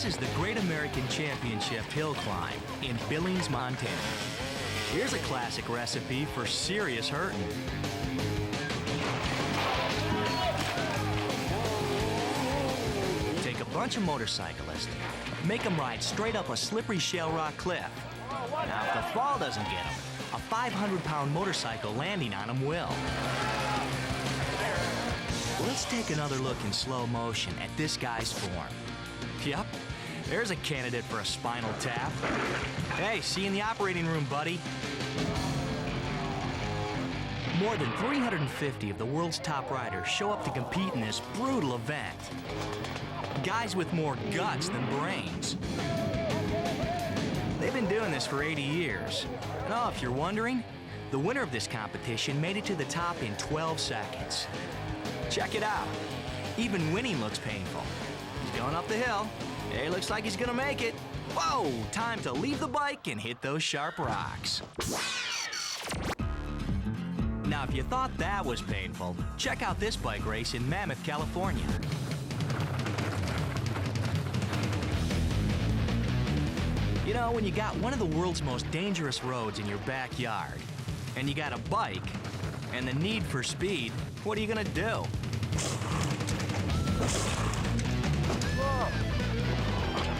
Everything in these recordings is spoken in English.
This is the Great American Championship Hill Climb in Billings, Montana. Here's a classic recipe for serious hurting. Take a bunch of motorcyclists, make them ride straight up a slippery shale rock cliff. Now, if the fall doesn't get them, a 500-pound motorcycle landing on them will. Let's take another look in slow motion at this guy's form. Yep, there's a candidate for a spinal tap. Hey, see you in the operating room, buddy. More than 350 of the world's top riders show up to compete in this brutal event. Guys with more guts than brains. They've been doing this for 80 years. And oh, if you're wondering, the winner of this competition made it to the top in 12 seconds. Check it out. Even winning looks painful. He's going up the hill. Hey, looks like he's gonna make it. Whoa, time to leave the bike and hit those sharp rocks. Now, if you thought that was painful, check out this bike race in Mammoth, California. You know, when you got one of the world's most dangerous roads in your backyard, and you got a bike, and the need for speed, what are you gonna do?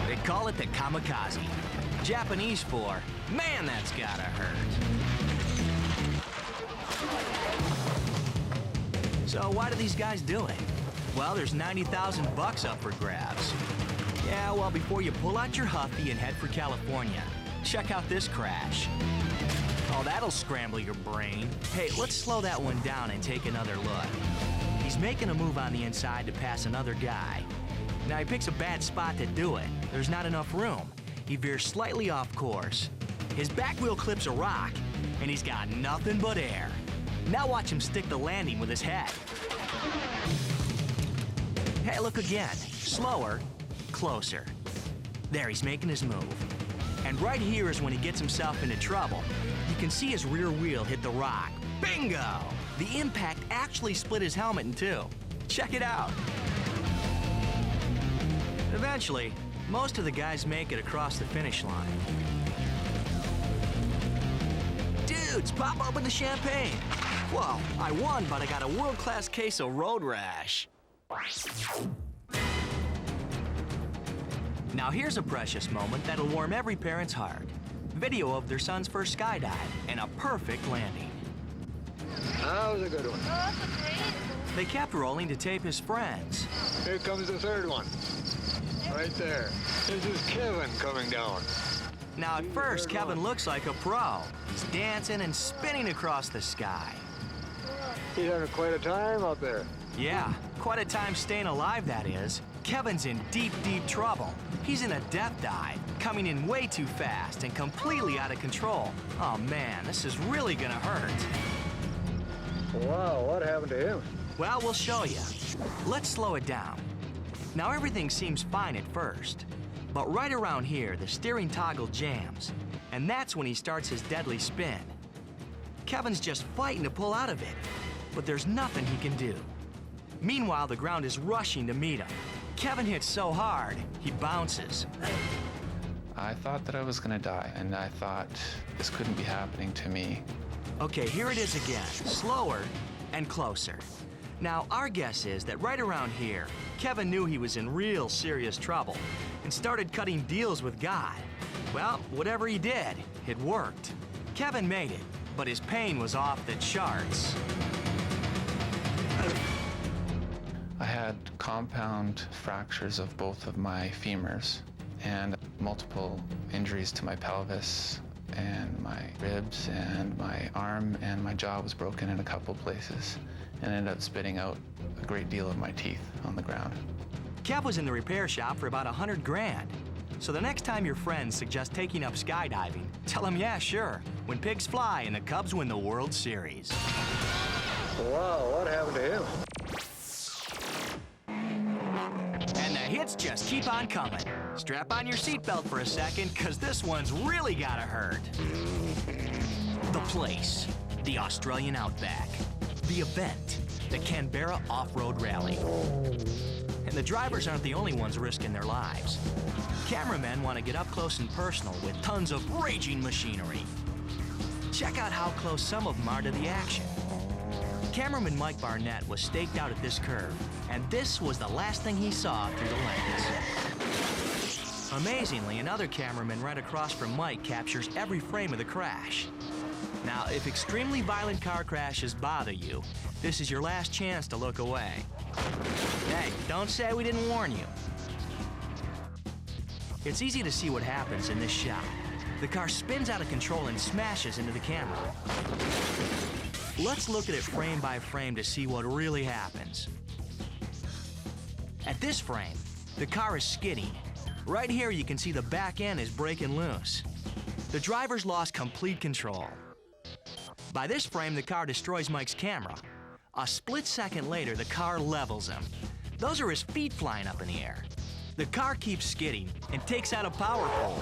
They call it the Kamikaze, Japanese for, man, that's gotta hurt. So why do these guys do it? Well, there's 90,000 bucks up for grabs. Yeah, well, before you pull out your Huffy and head for California, check out this crash. Oh, that'll scramble your brain. Hey, let's slow that one down and take another look. He's making a move on the inside to pass another guy. Now, he picks a bad spot to do it. There's not enough room. He veers slightly off course. His back wheel clips a rock, and he's got nothing but air. Now watch him stick the landing with his head. Hey, look again. Slower, closer. There, he's making his move. And right here is when he gets himself into trouble. You can see his rear wheel hit the rock. Bingo! The impact actually split his helmet in two. Check it out. Eventually, most of the guys make it across the finish line. Dudes, pop open the champagne. Whoa, I won, but I got a world-class case of road rash. Now here's a precious moment that'll warm every parent's heart. Video of their son's first skydive and a perfect landing. That was a good one. Oh, that's great. They kept rolling to tape his friends. Here comes the third one. Right there. This is Kevin coming down. Now at first, Kevin looks like a pro. He's dancing and spinning across the sky. He's having quite a time up there. Yeah, quite a time staying alive, that is. Kevin's in deep, deep trouble. He's in a death dive, coming in way too fast and completely out of control. Oh man, this is really gonna hurt. Wow, what happened to him? Well, we'll show you. Let's slow it down. Now everything seems fine at first, but right around here, the steering toggle jams, and that's when he starts his deadly spin. Kevin's just fighting to pull out of it, but there's nothing he can do. Meanwhile, the ground is rushing to meet him. Kevin hits so hard, he bounces. I thought that I was gonna die, and I thought this couldn't be happening to me. Okay, here it is again, slower and closer. Now, our guess is that right around here, Kevin knew he was in real serious trouble and started cutting deals with God. Well, whatever he did, it worked. Kevin made it, but his pain was off the charts. I had compound fractures of both of my femurs and multiple injuries to my pelvis and my ribs and my arm, and my jaw was broken in a couple places and ended up spitting out a great deal of my teeth on the ground. Kev was in the repair shop for about 100 grand. So the next time your friends suggest taking up skydiving, tell them, yeah, sure, when pigs fly and the Cubs win the World Series. Wow, what happened to him? And the hits just keep on coming. Strap on your seatbelt for a second, because this one's really gotta hurt. The place, the Australian Outback. The event, the Canberra Off-Road Rally. And the drivers aren't the only ones risking their lives. Cameramen want to get up close and personal with tons of raging machinery. Check out how close some of them are to the action. Cameraman Mike Barnett was staked out at this curve, and this was the last thing he saw through the lens. Amazingly, another cameraman right across from Mike captures every frame of the crash. Now, if extremely violent car crashes bother you, this is your last chance to look away. Hey, don't say we didn't warn you. It's easy to see what happens in this shot. The car spins out of control and smashes into the camera. Let's look at it frame by frame to see what really happens. At this frame, the car is skidding. Right here you can see the back end is breaking loose. The driver's lost complete control. By this frame, the car destroys Mike's camera. A split second later, the car levels him. Those are his feet flying up in the air. The car keeps skidding and takes out a power pole.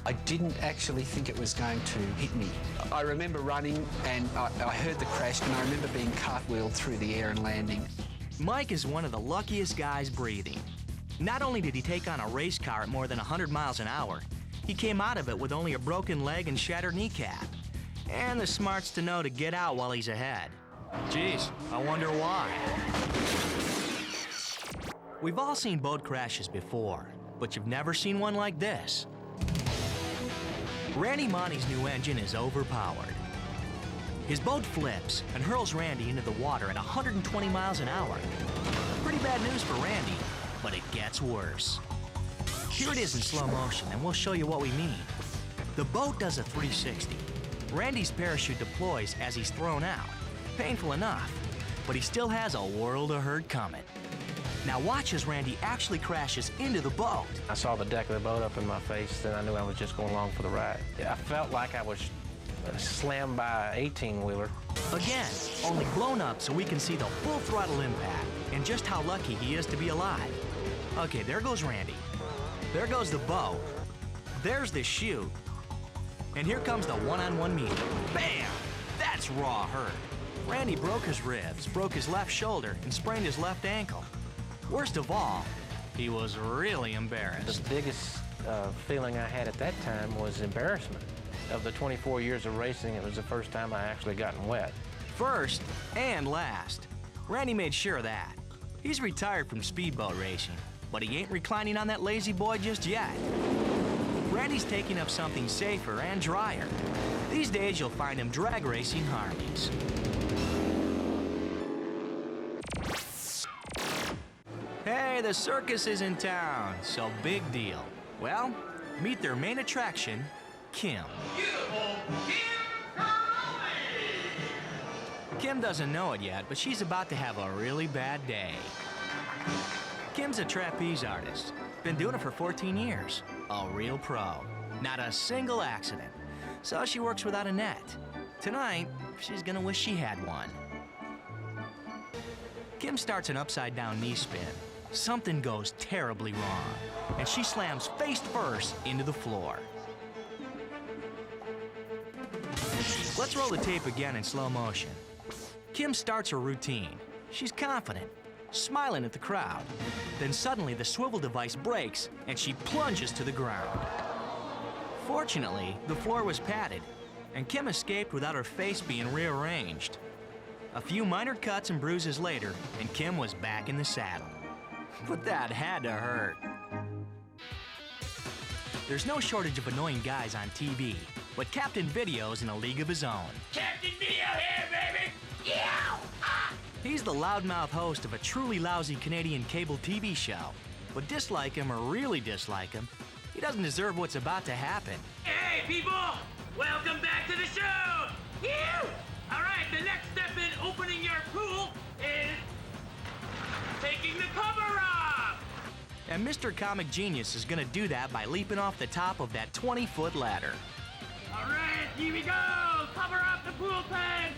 I didn't actually think it was going to hit me. I remember running and I heard the crash, and I remember being cartwheeled through the air and landing. Mike is one of the luckiest guys breathing. Not only did he take on a race car at more than 100 miles an hour, he came out of it with only a broken leg and shattered kneecap. And the smarts to know to get out while he's ahead. Geez, I wonder why. We've all seen boat crashes before, but you've never seen one like this. Randy Monty's new engine is overpowered. His boat flips and hurls Randy into the water at 120 miles an hour. Pretty bad news for Randy, but it gets worse. Here it is in slow motion, and we'll show you what we mean. The boat does a 360. Randy's parachute deploys as he's thrown out. Painful enough, but he still has a world of hurt coming. Now watch as Randy actually crashes into the boat. I saw the deck of the boat up in my face, and I knew I was just going along for the ride. I felt like I was slammed by an 18-wheeler. Again, only blown up so we can see the full throttle impact and just how lucky he is to be alive. Okay, there goes Randy. There goes the boat. There's the chute. And here comes the one-on-one meeting. Bam! That's raw hurt. Randy broke his ribs, broke his left shoulder, and sprained his left ankle. Worst of all, he was really embarrassed. The biggest feeling I had at that time was embarrassment. Of the 24 years of racing, it was the first time I actually gotten wet. First and last, Randy made sure of that. He's retired from speedboat racing, but he ain't reclining on that lazy boy just yet. Randy's taking up something safer and drier. These days, you'll find him drag racing Harleys. Hey, the circus is in town, so big deal. Well, meet their main attraction, Kim. Kim doesn't know it yet, but she's about to have a really bad day. Kim's a trapeze artist. Been doing it for 14 years. A real pro. Not a single accident. So she works without a net. Tonight, she's gonna wish she had one. Kim starts an upside-down knee spin. Something goes terribly wrong, and she slams face first into the floor. Let's roll the tape again in slow motion. Kim starts her routine. She's confident, smiling at the crowd. Then suddenly the swivel device breaks and she plunges to the ground. Fortunately, the floor was padded, and Kim escaped without her face being rearranged. A few minor cuts and bruises later, and Kim was back in the saddle. But that had to hurt. There's no shortage of annoying guys on TV, but Captain Video's in a league of his own. Captain Video here, baby! Yeah! Ah! He's the loudmouth host of a truly lousy Canadian cable TV show. But dislike him or really dislike him, he doesn't deserve what's about to happen. Hey, people! Welcome back to the show! Phew! All right, the next step in opening your pool is taking the cover off! And Mr. Comic Genius is gonna do that by leaping off the top of that 20-foot ladder. All right, here we go! Cover off the pool tank!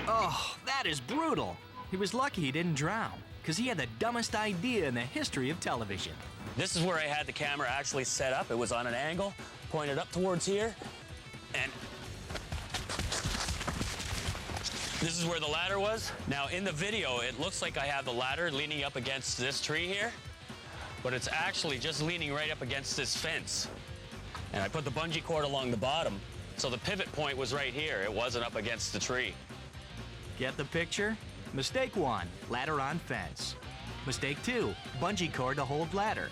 Oh, that is brutal. He was lucky he didn't drown, because he had the dumbest idea in the history of television. This is where I had the camera actually set up. It was on an angle, pointed up towards here, and This is where the ladder was. Now in the video, it looks like I have the ladder leaning up against this tree here, but it's actually just leaning right up against this fence. And I put the bungee cord along the bottom, so the pivot point was right here. It wasn't up against the tree. Get the picture? Mistake 1, ladder on fence. Mistake 2, bungee cord to hold ladder.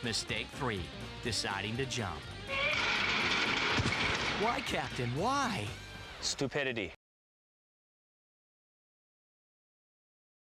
Mistake 3, deciding to jump. Why, Captain, why? Stupidity.